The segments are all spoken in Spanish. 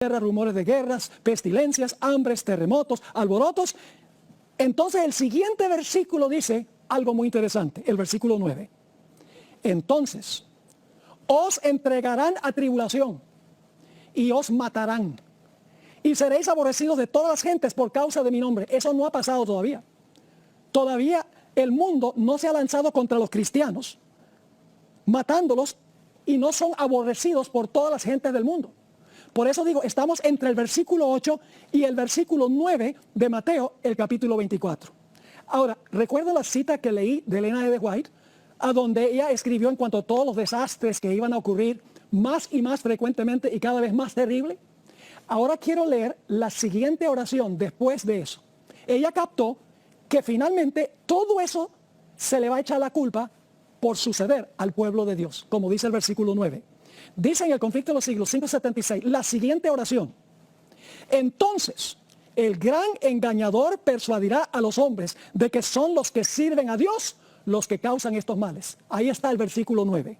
rumores de guerras, pestilencias, hambres, terremotos, alborotos. Entonces el siguiente versículo dice algo muy interesante, el versículo 9. Entonces os entregarán a tribulación y os matarán y seréis aborrecidos de todas las gentes por causa de mi nombre. Eso no ha pasado todavía. Todavía el mundo no se ha lanzado contra los cristianos, matándolos, y no son aborrecidos por todas las gentes del mundo. Por eso digo, estamos entre el versículo 8 y el versículo 9 de Mateo, el capítulo 24. Ahora, recuerdo la cita que leí de Elena de White, a donde ella escribió en cuanto a todos los desastres que iban a ocurrir más y más frecuentemente y cada vez más terrible. Ahora quiero leer la siguiente oración después de eso. Ella captó que finalmente todo eso se le va a echar la culpa por suceder al pueblo de Dios, como dice el versículo 9. Dice en el Conflicto de los Siglos 576 la siguiente oración. Entonces el gran engañador persuadirá a los hombres de que son los que sirven a Dios los que causan estos males. Ahí está el versículo 9.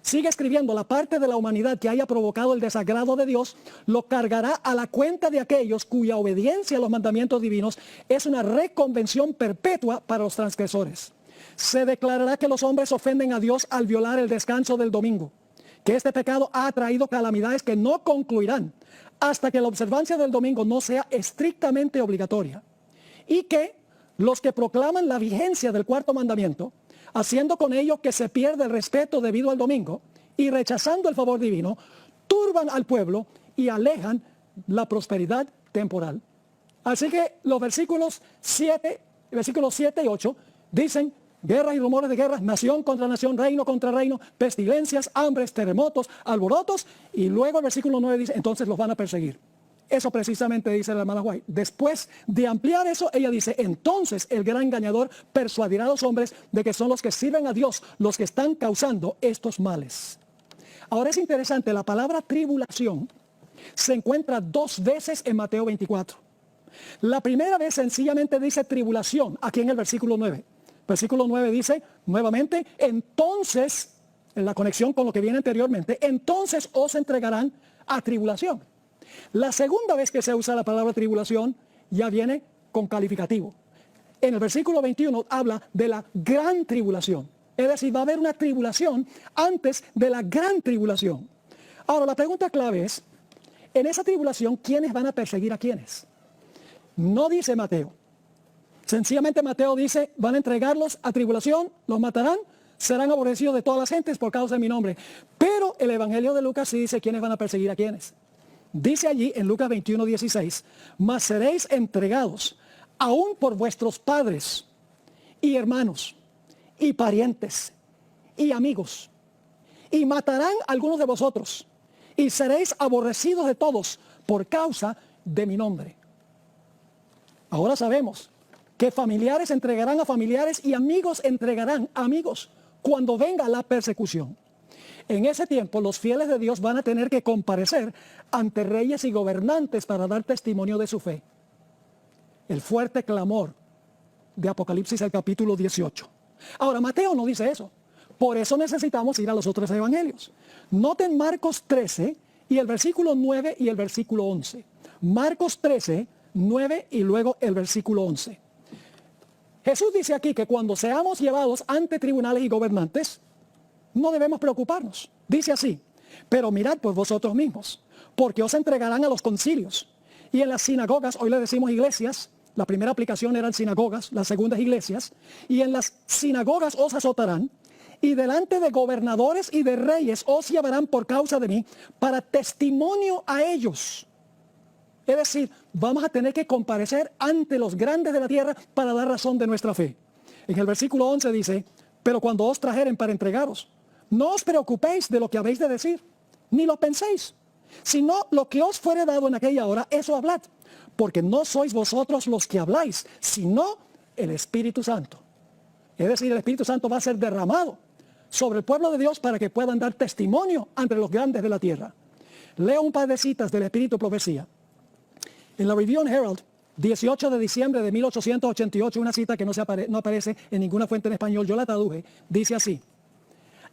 Sigue escribiendo, la parte de la humanidad que haya provocado el desagrado de Dios lo cargará a la cuenta de aquellos cuya obediencia a los mandamientos divinos es una reconvención perpetua para los transgresores. Se declarará que los hombres ofenden a Dios al violar el descanso del domingo, que este pecado ha traído calamidades que no concluirán hasta que la observancia del domingo no sea estrictamente obligatoria, y que los que proclaman la vigencia del cuarto mandamiento, haciendo con ello que se pierda el respeto debido al domingo y rechazando el favor divino, turban al pueblo y alejan la prosperidad temporal. Así que los versículos 7 y 8 dicen guerras y rumores de guerras, nación contra nación, reino contra reino, pestilencias, hambres, terremotos, alborotos, y luego el versículo 9 dice, entonces los van a perseguir. Eso precisamente dice la hermana White. Después de ampliar eso, ella dice, entonces el gran engañador persuadirá a los hombres de que son los que sirven a Dios los que están causando estos males. Ahora es interesante, la palabra tribulación se encuentra 2 veces en Mateo 24. La primera vez sencillamente dice tribulación, aquí en el versículo 9. Versículo 9 dice nuevamente, entonces, en la conexión con lo que viene anteriormente, entonces os entregarán a tribulación. La segunda vez que se usa la palabra tribulación ya viene con calificativo. En el versículo 21 habla de la gran tribulación. Es decir, va a haber una tribulación antes de la gran tribulación. Ahora, la pregunta clave es, en esa tribulación, ¿quiénes van a perseguir a quiénes? No dice Mateo. Sencillamente Mateo dice, van a entregarlos a tribulación, los matarán, serán aborrecidos de todas las gentes por causa de mi nombre. Pero el Evangelio de Lucas sí dice quiénes van a perseguir a quiénes. Dice allí en Lucas 21:16, mas seréis entregados aún por vuestros padres y hermanos y parientes y amigos, y matarán a algunos de vosotros, y seréis aborrecidos de todos por causa de mi nombre. Ahora sabemos que familiares entregarán a familiares y amigos entregarán a amigos cuando venga la persecución. En ese tiempo los fieles de Dios van a tener que comparecer ante reyes y gobernantes para dar testimonio de su fe. El fuerte clamor de Apocalipsis, el capítulo 18. Ahora, Mateo no dice eso. Por eso necesitamos ir a los otros evangelios. Noten Marcos 13 y el versículo 9 y el versículo 11. Marcos 13, 9 y luego el versículo 11. Jesús dice aquí que cuando seamos llevados ante tribunales y gobernantes, no debemos preocuparnos. Dice así, pero mirad por vosotros mismos, porque os entregarán a los concilios. Y en las sinagogas, hoy le decimos iglesias, la primera aplicación eran sinagogas, la segunda es iglesias, y en las sinagogas os azotarán, y delante de gobernadores y de reyes os llevarán por causa de mí, para testimonio a ellos. Es decir, vamos a tener que comparecer ante los grandes de la tierra para dar razón de nuestra fe. En el versículo 11 dice, pero cuando os trajeren para entregaros, no os preocupéis de lo que habéis de decir, ni lo penséis, sino lo que os fuere dado en aquella hora, eso hablad, porque no sois vosotros los que habláis, sino el Espíritu Santo. Es decir, el Espíritu Santo va a ser derramado sobre el pueblo de Dios para que puedan dar testimonio ante los grandes de la tierra. Leo un par de citas del Espíritu Profecía. En la Review and Herald, 18 de diciembre de 1888, una cita que no aparece en ninguna fuente en español, yo la traduje, dice así: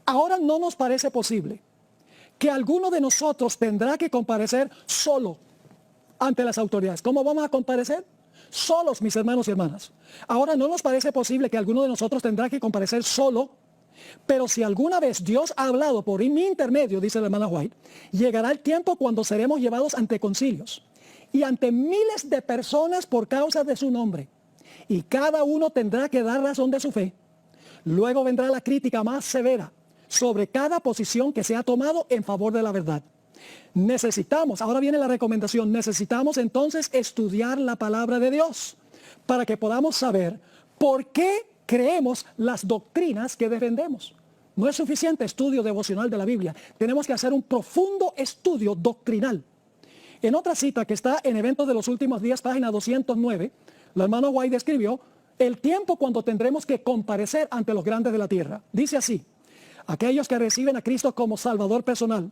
ahora no nos parece posible que alguno de nosotros tendrá que comparecer solo ante las autoridades. ¿Cómo vamos a comparecer? Solos, mis hermanos y hermanas. Ahora, ¿no nos parece posible que alguno de nosotros tendrá que comparecer solo? Pero si alguna vez Dios ha hablado por mi intermedio, dice la hermana White, llegará el tiempo cuando seremos llevados ante concilios y ante miles de personas por causa de su nombre. Y cada uno tendrá que dar razón de su fe. Luego vendrá la crítica más severa sobre cada posición que se ha tomado en favor de la verdad. Necesitamos, ahora viene la recomendación, necesitamos entonces estudiar la palabra de Dios para que podamos saber por qué creemos las doctrinas que defendemos. No es suficiente estudio devocional de la Biblia, tenemos que hacer un profundo estudio doctrinal. En otra cita que está en Eventos de los Últimos Días, página 209, la hermana White describió el tiempo cuando tendremos que comparecer ante los grandes de la tierra. Dice así: aquellos que reciben a Cristo como Salvador personal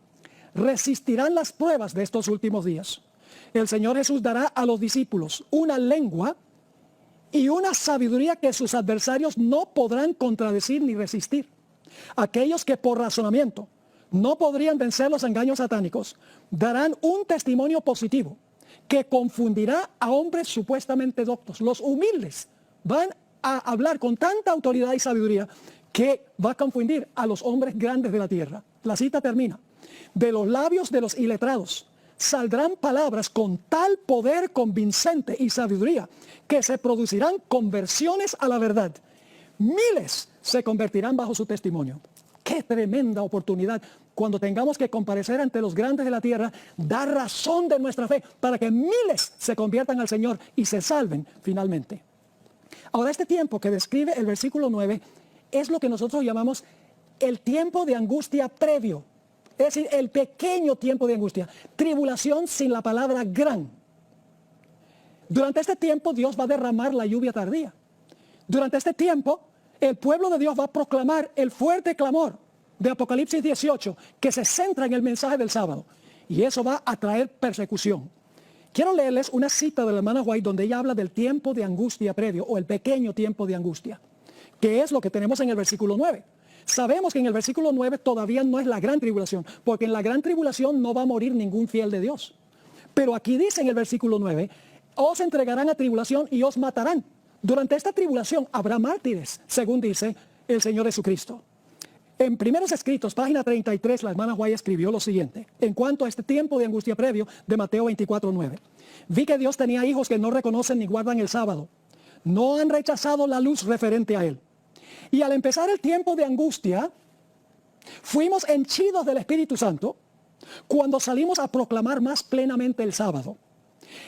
resistirán las pruebas de estos últimos días. El Señor Jesús dará a los discípulos una lengua y una sabiduría que sus adversarios no podrán contradecir ni resistir. Aquellos que por razonamiento no podrían vencer los engaños satánicos darán un testimonio positivo que confundirá a hombres supuestamente doctos. Los humildes van a hablar con tanta autoridad y sabiduría que va a confundir a los hombres grandes de la tierra. La cita termina: de los labios de los iletrados saldrán palabras con tal poder convincente y sabiduría que se producirán conversiones a la verdad. Miles se convertirán bajo su testimonio. ¡Qué tremenda oportunidad! Cuando tengamos que comparecer ante los grandes de la tierra, dar razón de nuestra fe para que miles se conviertan al Señor y se salven finalmente. Ahora, este tiempo que describe el versículo 9 es lo que nosotros llamamos el tiempo de angustia previo. Es decir, el pequeño tiempo de angustia. Tribulación sin la palabra gran. Durante este tiempo Dios va a derramar la lluvia tardía. Durante este tiempo el pueblo de Dios va a proclamar el fuerte clamor de Apocalipsis 18 que se centra en el mensaje del sábado. Y eso va a traer persecución. Quiero leerles una cita de la hermana White donde ella habla del tiempo de angustia previo o el pequeño tiempo de angustia, que es lo que tenemos en el versículo 9. Sabemos que en el versículo 9 todavía no es la gran tribulación, porque en la gran tribulación no va a morir ningún fiel de Dios. Pero aquí dice en el versículo 9, os entregarán a tribulación y os matarán. Durante esta tribulación habrá mártires, según dice el Señor Jesucristo. En Primeros Escritos, página 33, la hermana White escribió lo siguiente, en cuanto a este tiempo de angustia previo de Mateo 24:9. Vi que Dios tenía hijos que no reconocen ni guardan el sábado. No han rechazado la luz referente a Él. Y al empezar el tiempo de angustia, fuimos henchidos del Espíritu Santo cuando salimos a proclamar más plenamente el sábado.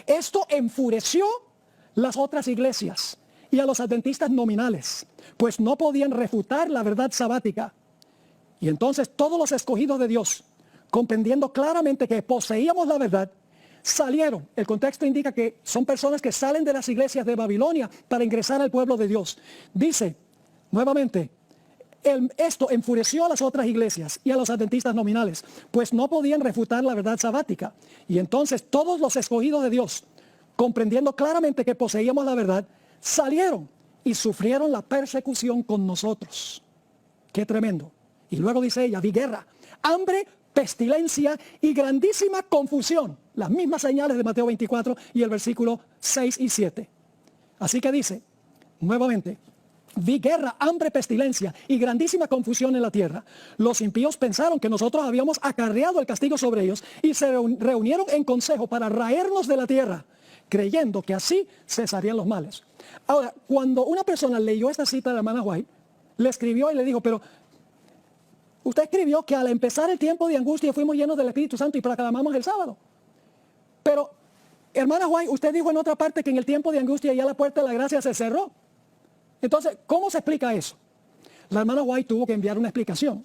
Esto enfureció las otras iglesias y a los adventistas nominales, pues no podían refutar la verdad sabática. Y entonces todos los escogidos de Dios, comprendiendo claramente que poseíamos la verdad, salieron. El contexto indica que son personas que salen de las iglesias de Babilonia para ingresar al pueblo de Dios. Dice nuevamente, esto enfureció a las otras iglesias y a los adventistas nominales, pues no podían refutar la verdad sabática. Y entonces todos los escogidos de Dios, comprendiendo claramente que poseíamos la verdad, salieron y sufrieron la persecución con nosotros. ¡Qué tremendo! Y luego dice ella, vi guerra, hambre, pestilencia y grandísima confusión. Las mismas señales de Mateo 24 y el versículo 6 y 7. Así que dice, nuevamente, vi guerra, hambre, pestilencia y grandísima confusión en la tierra. Los impíos pensaron que nosotros habíamos acarreado el castigo sobre ellos y se reunieron en consejo para raernos de la tierra, creyendo que así cesarían los males. Ahora, cuando una persona leyó esta cita de la hermana White, le escribió y le dijo, pero usted escribió que al empezar el tiempo de angustia fuimos llenos del Espíritu Santo y proclamamos el sábado. Pero, hermana White, usted dijo en otra parte que en el tiempo de angustia ya la puerta de la gracia se cerró. Entonces, ¿cómo se explica eso? La hermana White tuvo que enviar una explicación.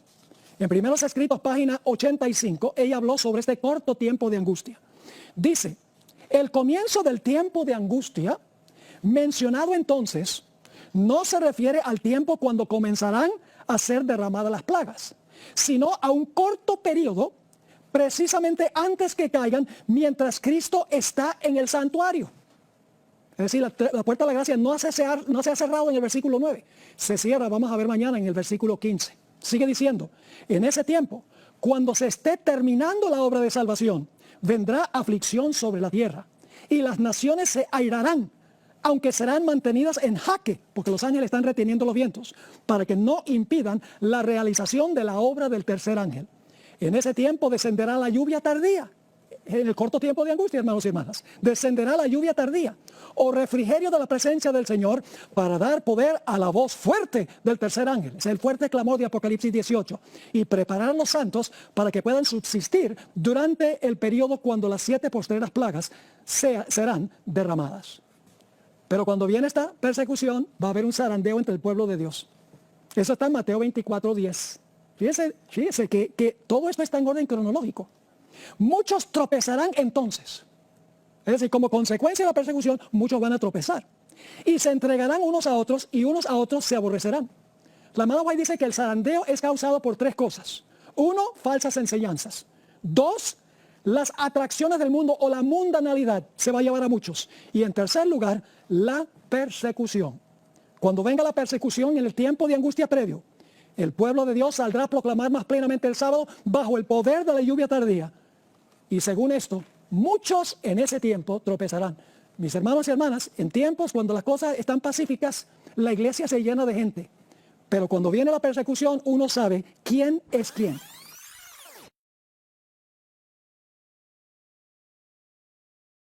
En Primeros Escritos, página 85, ella habló sobre este corto tiempo de angustia. Dice, el comienzo del tiempo de angustia, mencionado entonces, no se refiere al tiempo cuando comenzarán a ser derramadas las plagas, sino a un corto periodo, precisamente antes que caigan, mientras Cristo está en el santuario. Es decir, la puerta de la gracia no se ha cerrado en el versículo 9. Se cierra, vamos a ver mañana, en el versículo 15. Sigue diciendo, en ese tiempo, cuando se esté terminando la obra de salvación, vendrá aflicción sobre la tierra y las naciones se airarán, aunque serán mantenidas en jaque, porque los ángeles están reteniendo los vientos, para que no impidan la realización de la obra del tercer ángel. En ese tiempo descenderá la lluvia tardía. En el corto tiempo de angustia, hermanos y hermanas, descenderá la lluvia tardía o refrigerio de la presencia del Señor para dar poder a la voz fuerte del tercer ángel. Es el fuerte clamor de Apocalipsis 18. Y preparar a los santos para que puedan subsistir durante el periodo cuando las 7 postreras plagas serán derramadas. Pero cuando viene esta persecución, va a haber un zarandeo entre el pueblo de Dios. Eso está en Mateo 24:10. Fíjese que todo esto está en orden cronológico. Muchos tropezarán entonces. Es decir, como consecuencia de la persecución, muchos van a tropezar. Y se entregarán unos a otros y unos a otros se aborrecerán. La hermana White dice que el zarandeo es causado por 3 cosas. 1, falsas enseñanzas. 2, las atracciones del mundo o la mundanalidad se va a llevar a muchos. Y en tercer lugar, la persecución. Cuando venga la persecución en el tiempo de angustia previo, el pueblo de Dios saldrá a proclamar más plenamente el sábado bajo el poder de la lluvia tardía. Y según esto, muchos en ese tiempo tropezarán. Mis hermanos y hermanas, en tiempos cuando las cosas están pacíficas, la iglesia se llena de gente. Pero cuando viene la persecución, uno sabe quién es quién.